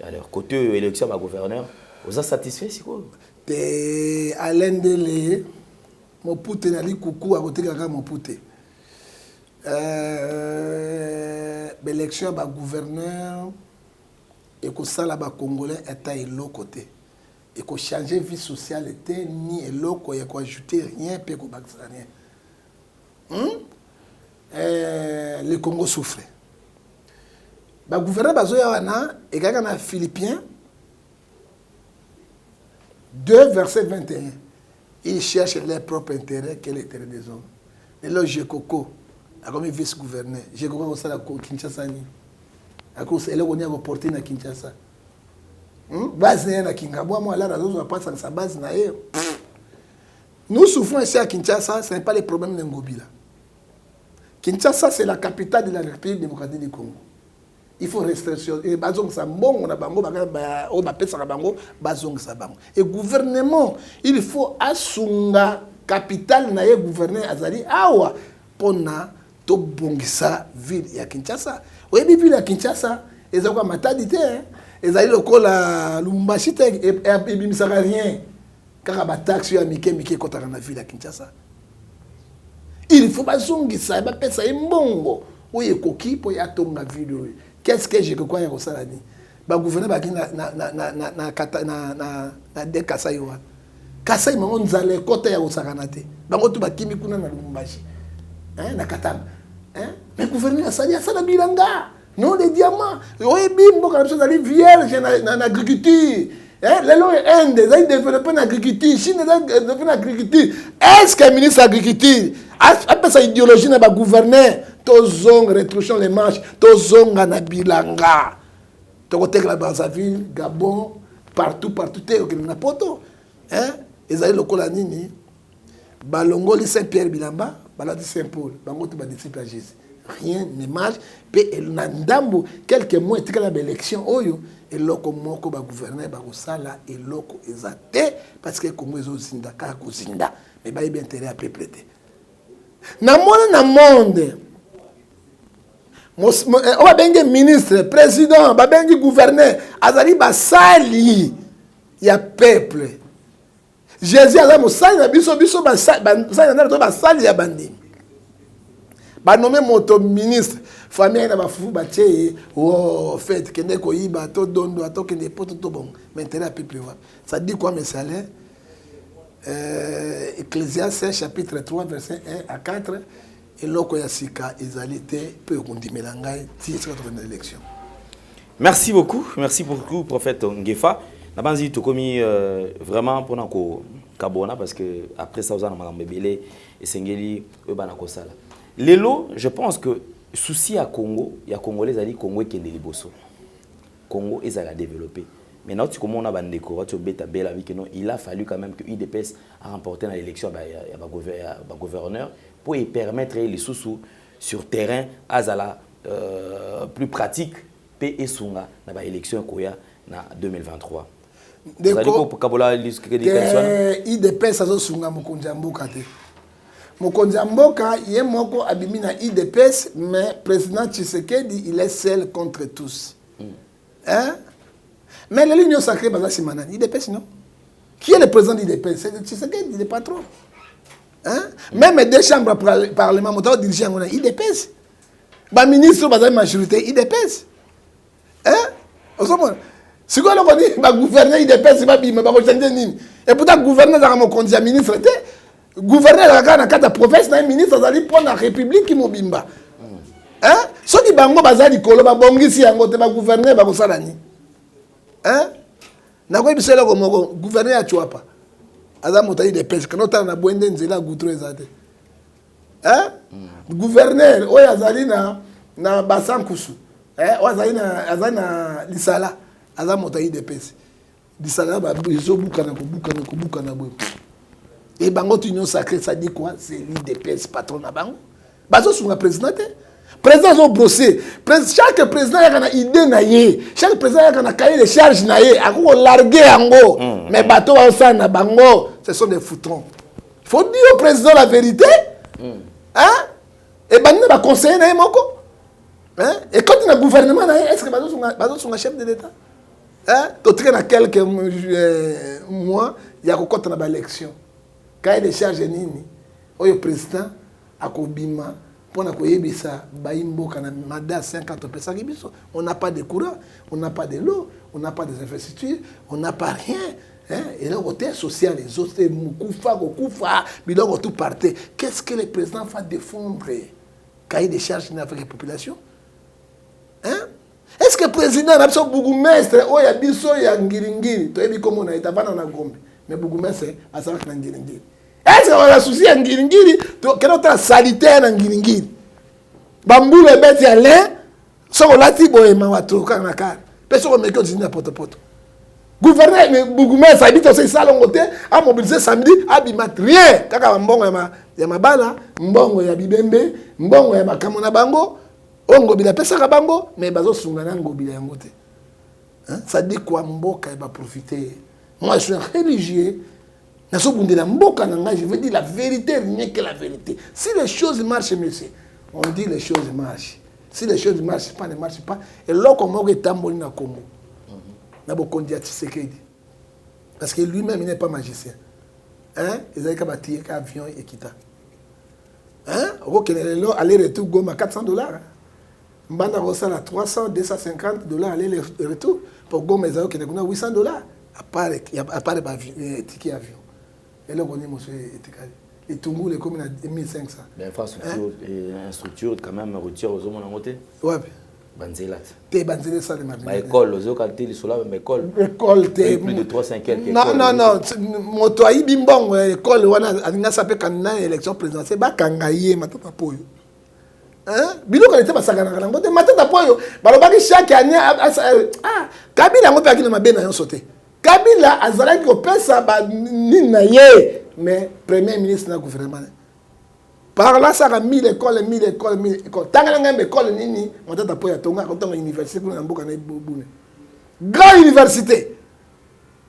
Alors, côté élection du gouverneur, vous êtes satisfait, c'est quoi? Alain Dele, mon pouté n'a dit coucou à côté de mon pouté. L'élection du gouverneur et que ça là congolais est à l'autre côté et que changer vie sociale était ni l'autre et qu'on ajouter rien puis qu'on bâtit rien. Le Congo souffre. Le gouverneur bazoyana et quelqu'un a Philippiens 2 verset 21. Ils cherchent leur propre intérêt qu'est l'intérêt des hommes. Et là j'ai coco comme vice-gouverneur, j'ai compris ça à Kinshasa ni. À cause elle on y a porté na Kinshasa. Base na Kingabwa moi là raison on passe sa base na eux. Nous souffrons ici à Kinshasa, ce n'est pas les problèmes de Ngobila. Kinshasa c'est la capitale de la République démocratique du Congo. Il faut restriction et bazong sa bon on a bango ba o ba pesa bango bazong sa bango. Et gouvernement, il faut asunga capitale na ye gouverner azali awa pona to bongisa ville ya Kinshasa. Oui, puis la Kinshasa, ils ont quoi matadité, ils ont le Lumbashi et bimisara rien. Car la taxe sur Mike quand on a vu la Kinshasa. Il faut pas zongisa, il faut pas ça mbongo. Oui, et coquille pour y attendre la ville. Qu'est-ce que j'ai quoi y ça là ni? Ba gouverneur na de Kasai wa. Kasai mo nzale kota ya osakanate. Bango tu ba kimi kuna na Lumbashi. Na Katanga. Mais le gouverneur a ça bilanga. Non, les diamants. Oui, bimbo, comme ça, les vierges en agriculture. Les lois Inde, ils ont développé l'agriculture. Chine, ils ont développé l'agriculture. Est-ce que le ministre de l'Agriculture, après sa idéologie, n'a pas gouverné, tous ont retrouché les marches, tous ont en bilanga. Tu côté la Brazzaville, Gabon, partout, tu es au Napoto. Ils ont eu le colanini. Balongo, les Saint-Pierre Bilamba. Baladi Saint-Paul, bango tu ba disciple à Jésus. Rien ne marche. Pe elnandambo quelques mois et la élection oyo et loko moko ba gouverner ba sala et loko ezate parce que Congo ezo zinda ka ko zinda mais ba bien intérêt à peuple té. Na monde on va bengi ministre, président, ba bengi gouverneur, azali ba sali ya peuple. Jésus a dit que biso basali ya bandi. Ba nommé moto ministre, famille na ba fufu ba tché oh fait kende ko yiba to dondo to kende poto to bon. Maintenant peuple wa. Ça dit quoi mes salaires? Ecclésiaste chapitre 3 verset 1 à 4 et loko ya sika ezalité peut kondimelanga ti cette élection. Merci beaucoup, prophète Ngefa. Nabanzi to komi vraiment pour nako kabona parce que après ça vous en avez belé et sengeli ebana ko sala. Lelo, je pense que souci à Congo, il y a Congolais ali Congo qui est liboso. Congo est à développer. Maintenant, tu commences à bandeko, tu beta belle avec non, il a fallu quand même que UDPS a remporté l'élection à gouverneur pour y permettre les sous sur terrain azala plus pratique paix et sunga dans l'élection koya na 2023. IDPS azo sunga mokonzi mboka te. Mokonzi mboka ye moko abimi na IDPS mais président Tshisekedi il est seul contre tous. Hein? Mais l'Union sacrée baza simana IDPS non? Qui est le président d'IDPS? C'est Tshisekedi, il est patron. Hein? Même deux chambres parlementaires dirigées en IDPS. Ba ministre baza majorité IDPS. Hein? Si vous avez un gouverneur, il dépêche, il va changer nini. Et pourtant, le gouverneur a mon conseiller ministre. Le gouverneur a un cadre de province, un ministre, il a pour la République qui mobimba. Hein? Ce qui bango bazali kolo ba bongi si yango te ba gouverneur ba kosala ni. Hein? Na ko bisela ko moko gouverneur a tuapa. Aza motayi dépêche quand on a boende nzela goutro ezate. Hein? Gouverneur oya azali na basankusu. Azali na lisala. Aza motayi dépêche. Lisala ba bezo bukana boy. Et bango union sacrée ça dit quoi? C'est l'IDPS patron na bango. Bazo sunga président te. Président ont brossé. Chaque président a une idée naie. Chaque président a un cahier de charge naie. A ko larguer ango. Mais bateau ça na bango, ce sont des foutons. Il faut dire au président la vérité. Hein? Et bango va conseiller naie moko. Hein? Et quand il y a un gouvernement, est-ce que bazo sont un chef de l'État? Hein? D'autres dans quelques mois, il y a encore une élection. Cahier de charge nini? Le président a kobima. On n'a pas de courant, on n'a pas de l'eau, on n'a pas des infrastructures, on n'a pas rien. Hein? Et le côté social, les autres, tout partait. Qu'est-ce que le président va défendre? Cahier de charge avec la population? Hein? Est-ce que le président a besoin de bourgmestre? Oh, il y a biso, il y a Ngiringiri. Tu as vu comment on a été avant dans la Gombe. Mais bourgmestre, a ça avec Ngiringiri. Est-ce qu'on a un souci à Ngiringiri? Quel autre sanitaire à Ngiringiri? Bambou le bête y a l'air, sans la tibo et mawato, quand on a car. Personne ne me dit n'importe quoi. Gouverneur, mais Bougoumès habite aussi ça, l'on a mobilisé samedi, abimat rien. Kaka mbongo ya mabala, mbongo ya bibembe, mbongo ya makamona bango, ongo bila pesa ka bango, mais bazo sungana ngo bila yango te. Ça dit quoi mboka va profiter. Moi je suis un religieux. Je veux dire la vérité, rien que la vérité. Si les choses marchent, monsieur, on dit les choses marchent. Si les choses ne marchent pas, et là, on est tamboli na Congo. Na bokondi Tshisekedi. Parce que lui-même, il n'est pas magicien. Hein? Ils avaient qu'à bâtir un avion et quitter. Hein? Aller-retour, Goma, $400. Mbanda Rossala, 300, $250, aller-retour. Pour Goma, ils avaient $800. À part le ticket avion. Et là, on est monsieur Etekali. Et tout le monde est comme 1500. L'infrastructure et structure quand même retire aux hommes en côté. Ouais. Banzelat. T'es banzelé ça de ma vie. École, aux autres ils sont là, mais école. École, t'es. Plus de 3-5 quelques. Non. Mon toit, il bimbong, école, on a sapé quand on a élection présidentielle, bah, kangaye, matata poyo. Hein? Bilo quand était basagana na ngote matata poyo. Balobaki chaque année, Kabila ngope akina mabena yon sauté. Kabila azalaki kopesa ba nina ye mais premier ministre na gouvernement par là ça a 1000 écoles tanga nga école nini motata po ya tonga kotonga université kuna mboka na bune grande université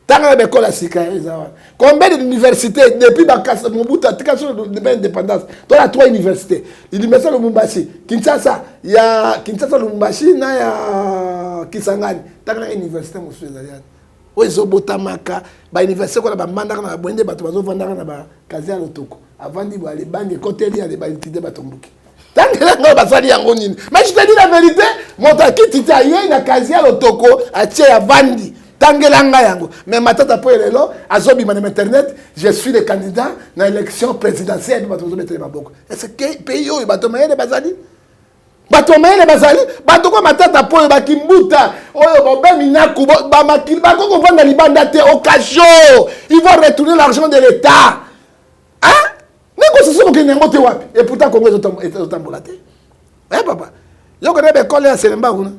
tanga ba école asika ezawa combien d'universités depuis bakasa Mobutu atikation de l'indépendance to la 3 universités l'université de Lubumbashi Kinshasa ya Kinshasa Lubumbashi na ya Kisangani tanga université mosu ezaliana ozo botamaka ba université ko na ba mandaka na bwende bato bazo vandaka na ba kazi ya lotoko avandi bo ale bangi côté ya ba étudier batombuki tangela ngo basali yango nini mais je te dis la vérité monta kitita yé na kazi ya lotoko atie ya vandi tangela nga yango mais matata po lelo azobi na internet je suis le candidat na élection présidentielle bato bazo mettre maboko est-ce que pays yo bato mayele bazali bato mayele bazali bato kwa matata po bakimbuta oyo ba minaku ba makili ba ko vendre libanda te au cachot ils vont retourner l'argent de l'état hein négociation ko nengo te wapi et pourtant Congo est otambola te papa yo ko rebe coller à Selemba kuna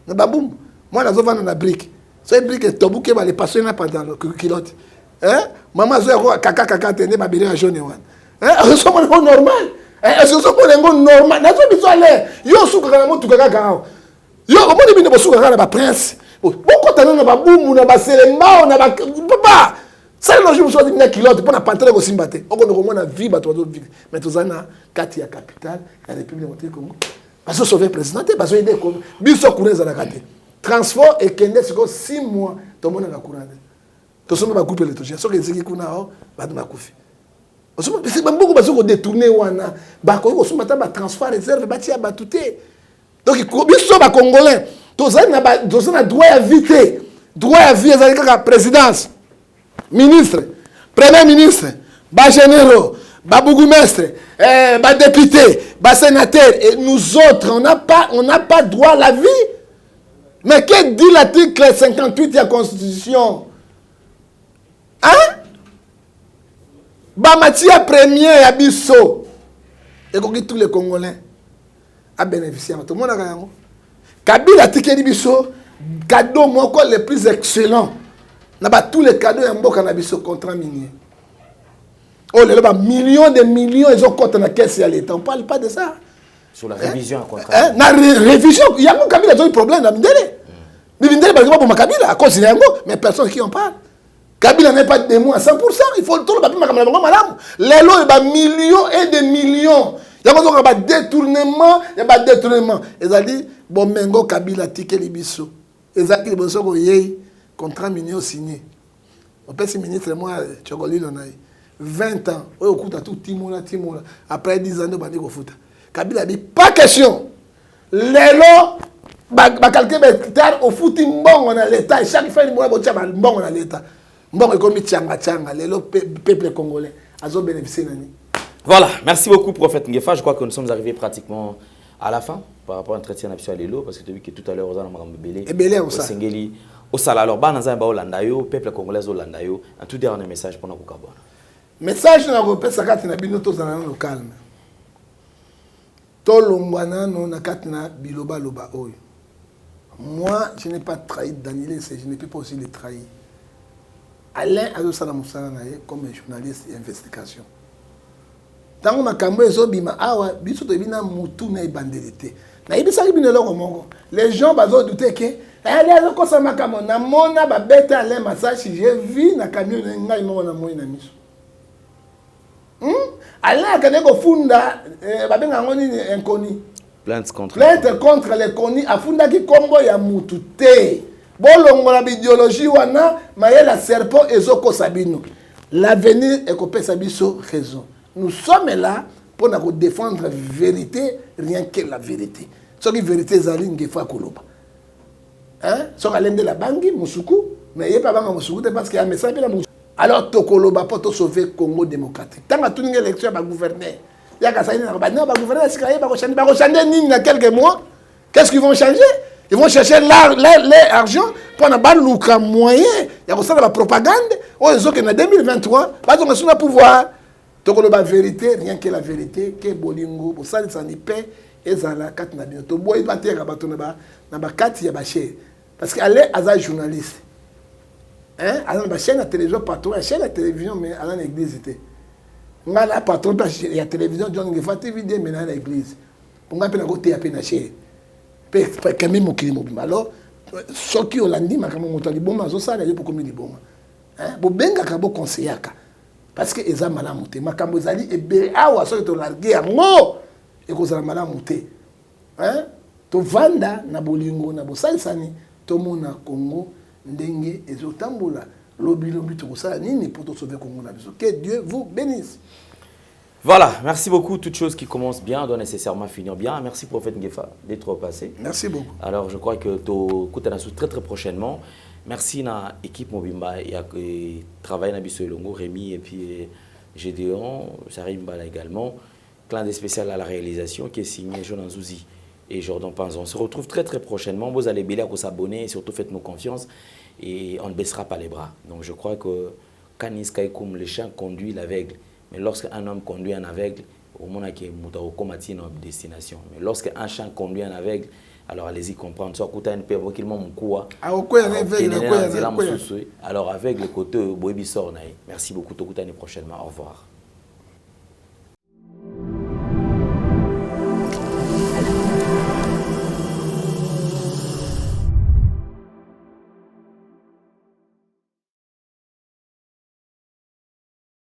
na babum moi nazo vendre na brique so brique tobuke ba les passer na pantalon culotte hein maman zo ko kaka tene ba bilé jaune wan hein so mo normal est-ce que ça pour normal nazo biso ale yo suka kana motu kaka kao yo omoni bino bosuka kana ba prince boko tana na ba bumu na ba Selemba na ba papa ça le jour so dina kilote pour na pantalon ko simba te oko no komona vie ba to vie mais tozana kati ya capitale ya République démocratique du Congo parce que sauver président parce que aider comme biso kuneza na kati transport et kende siko 6 mois to mona na kurande to somo ba couper les toja so ke ziki kuna o ba de makufi osoma bisi bambuko bazoko détourner wana ba ko osoma ta ba transfert réserve ba tia ba touté donc biso ba congolais tozana droit à vie droit à vie ezali kaka présidence ministre premier ministre ba généraux ba bourgmestre ba député ba sénateur et nous autres on n'a pas droit à la vie. Mais que dit l'article 58 de la Constitution? Hein? Bamatia premier à Bisso. Et qu'on dit tous les Congolais à bénéficier. Tout le monde a gagné. Kabila Tikeli Bisso, cadeau moi encore les plus excellents. N'a pas tous les cadeaux en Boka Bisso contrat minier. Oh là millions de millions ils ont compté dans la caisse à l'État. On ne parle pas de ça. Sur la révision à contrat. La révision, il y a un Kabila qui a un problème dans Mindele. Mais Mindele, par exemple, pour Kabila, à cause de l'Ango, mais personne qui en parle. Kabila n'est pas de mots à 100%. Il faut tout le papier, madame. Les lots, il y a millions et des millions. Il y a un détournement, il y a un détournement. Ils ont dit, bon, Mengo Kabila, Tike Libiso. Ils ont dit, bon, ça, contrat minier signé. On peut se ministre, moi, Tchogoli, on a 20 ans. On a tout Timola. Après 10 ans, on a dit, Kabila a dit, pas question. Les lots, quelqu'un au foot, on a l'État. Et chaque fois, on a l'État. Bon, comme Tchanga, les lots, peuple congolais, ils ont bénéficié. Voilà, merci beaucoup, prophète Ngefa. Je crois que nous sommes arrivés pratiquement à la fin par rapport à l'entretien à l'élo, parce que tu as vu que tout à l'heure, on a Belé, au Sengeli, au Sala. Alors, Banazamba, Olandayo, peuple congolais, Olandayo. Un tout dernier message pour nous. Message na ko pesa kati na bino tozana no calme. Tolombana no na kati na biloba loba oyo. Moi, je n'ai pas trahi Daniel, je ne peux pas aussi le trahir. Alain Azosala Moussala naye comme journaliste et investigation. Tango makambo ezobima awa biso to bina mutu na ibandelité. Na ibisa bino loko mongo. Les gens bazo douter que allez ko sa makambo na mona ba beta Alain Massage, j'ai vu na camion ngai mo na moyi na miso. Alain Kaneko funda babenga ngoni inconnu. Plainte contre les connus afunda ki kombo ya mutu te. Bolongo na bidiologie wana mayela serpent ezoko sabino. L'avenir est kopesa biso raison. Nous sommes là pour nous défendre la vérité, rien que la vérité. Ce qui est vérité, c'est que faut koloba. Hein? Ce qui est de la bangi, musuku, mais il n'y a pas de musuku parce qu'il y a un message. Alors, Tokoloba pour sauver le Congo démocratique. Tant que tu as une élection, tu vas gouverner. Il y a qu'à ça, il y a gouverner, il va changer dans quelques mois. Qu'est-ce qu'ils vont changer? Ils vont chercher l'argent pour avoir un moyen. Il y a aussi la propagande. Ils ont que en 2023, ils ont le pouvoir. Donc, la vérité, rien que la vérité, que Bolingo, pour ça, ils sont paix, et ça, la carte n'a bien. Tout le monde va dire que la carte, il y a un parce qu'elle est un journaliste. Hein? Elle a une chaîne de télévision, patron, une chaîne de télévision, mais elle a une église. Elle a un patron, il y a une télévision, John Ngefa TV, mais elle a une église. On a un côté à peine acheté. Quand même, on crée. Alors, ceux qui ont dit, ma caméra, on a dit, bon, ma zosa, elle est pour combien de bon. Hein? Bon, ben, il y a un conseiller. Parce que les gens sont malades. Makambo ezali ebe awa so to larguer yango et ko zala malamu te. Hein? To vanda na bolingo na bosalisani to mona Congo ndenge ezotambola lobi to kosala nini pour to sauver Congo na biso. Que Dieu vous bénisse. Voilà, merci beaucoup. Toute chose qui commence bien doit nécessairement finir bien. Merci prophète Ngefa d'être passé. Merci beaucoup. Alors je crois que to kutana très prochainement. Merci à l'équipe Mobimba et travail na biso Elongo, Rémi et puis Gédéon, Sarim Bala également. Clan des spécial à la réalisation qui est signé Jonan Zouzi et Jordan Panzo. On se retrouve très très prochainement. Vous allez bien s'abonner, surtout faites-nous confiance et on ne baissera pas les bras. Donc je crois que Kanis Kaikoum, le chien conduit l'aveugle. Mais lorsqu'un homme conduit un aveugle, au moment où il y a une destination. Mais lorsqu'un chien conduit un aveugle, alors allez-y comprendre. Soit que un peu alors avec le côté, merci beaucoup, tout prochainement. Au revoir.